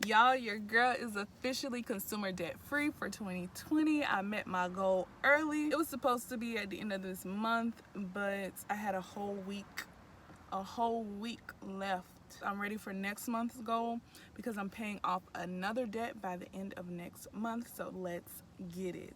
Y'all, your girl is officially consumer debt free for 2020. I met my goal early. It was supposed to be at the end of this month, but I had a whole week left. I'm ready for next month's goal because I'm paying off another debt by the end of next month. So let's get it.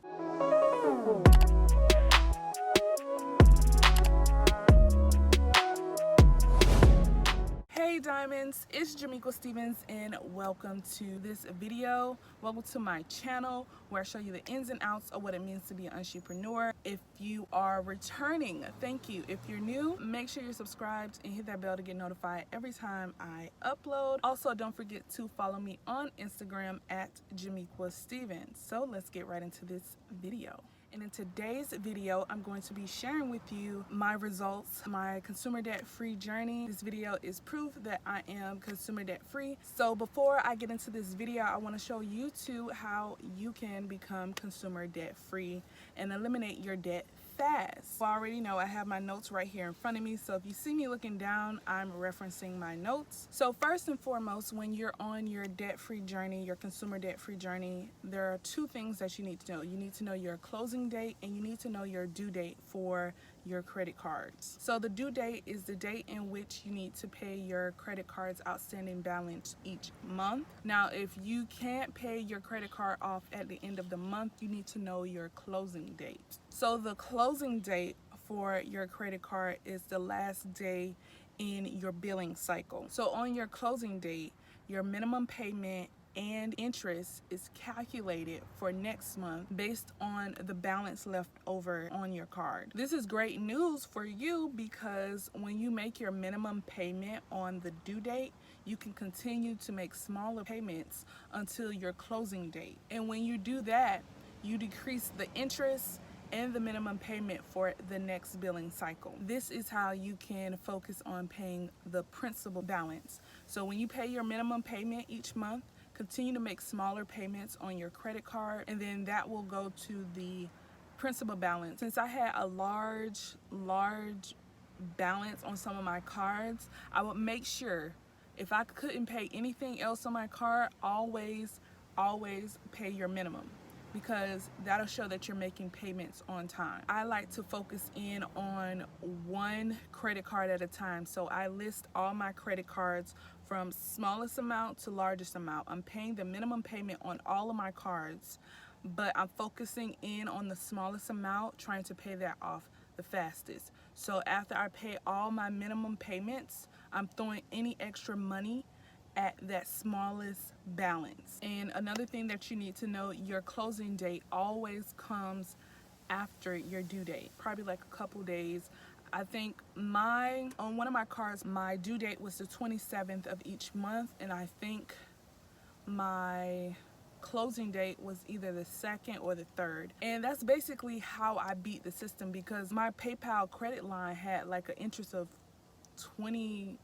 Hey Diamonds, it's Jamequa Stevens and welcome to this video. Welcome to my channel where I show you the ins and outs of what it means to be an entrepreneur. If you are returning, thank you. If you're new, make sure you're subscribed and hit that bell to get notified every time I upload. Also, don't forget to follow me on Instagram at Jamequa Stevens. So let's get right into this video. And in today's video, I'm going to be sharing with you my results, my consumer debt free journey. This video is proof that I am consumer debt free. So before I get into this video, I want to show you too how you can become consumer debt free and eliminate your debt fast. You already know I have my notes right here in front of me, so if you see me looking down, I'm referencing my notes. So first and foremost, when you're on your debt-free journey, your consumer debt-free journey, there are two things that you need to know. You need to know your closing date and you need to know your due date for your credit cards. So the due date is the date in which you need to pay your credit card's outstanding balance each month. Now, if you can't pay your credit card off at the end of the month, you need to know your closing date. So the closing date for your credit card is the last day in your billing cycle. So on your closing date, your minimum payment and interest is calculated for next month based on the balance left over on your card. This is great news for you because when you make your minimum payment on the due date, you can continue to make smaller payments until your closing date. And when you do that, you decrease the interest and the minimum payment for the next billing cycle. This is how you can focus on paying the principal balance. So when you pay your minimum payment each month, continue to make smaller payments on your credit card, and then that will go to the principal balance. Since I had a large balance on some of my cards, I would make sure if I couldn't pay anything else on my card, always pay your minimum, because that'll show that you're making payments on time. I like to focus in on one credit card at a time. So I list all my credit cards from smallest amount to largest amount. I'm paying the minimum payment on all of my cards, but I'm focusing in on the smallest amount, trying to pay that off the fastest. So after I pay all my minimum payments, I'm throwing any extra money at that smallest balance. And another thing that you need to know, your closing date always comes after your due date, probably like a couple days. I think on one of my cards, my due date was the 27th of each month, and I think my closing date was either the 2nd or the 3rd. And that's basically how I beat the system, because my PayPal credit line had like an interest of 20%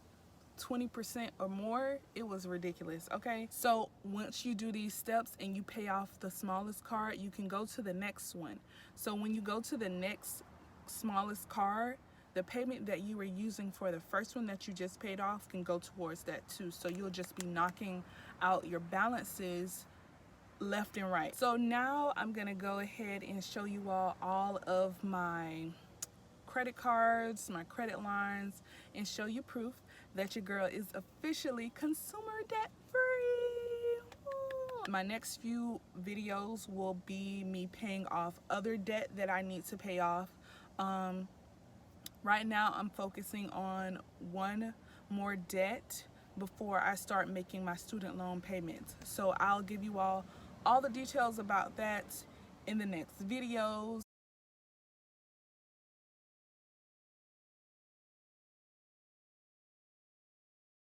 or more. It was ridiculous. Okay, so once you do these steps and you pay off the smallest card, you can go to the next one. So when you go to the next smallest card, the payment that you were using for the first one that you just paid off can go towards that too. So you'll just be knocking out your balances left and right. So now I'm gonna go ahead and show you all of my credit cards, my credit lines, and show you proof that your girl is officially consumer debt free. My next few videos will be me paying off other debt that I need to pay off. Right now I'm focusing on one more debt before I start making my student loan payments. So I'll give you all the details about that in the next videos.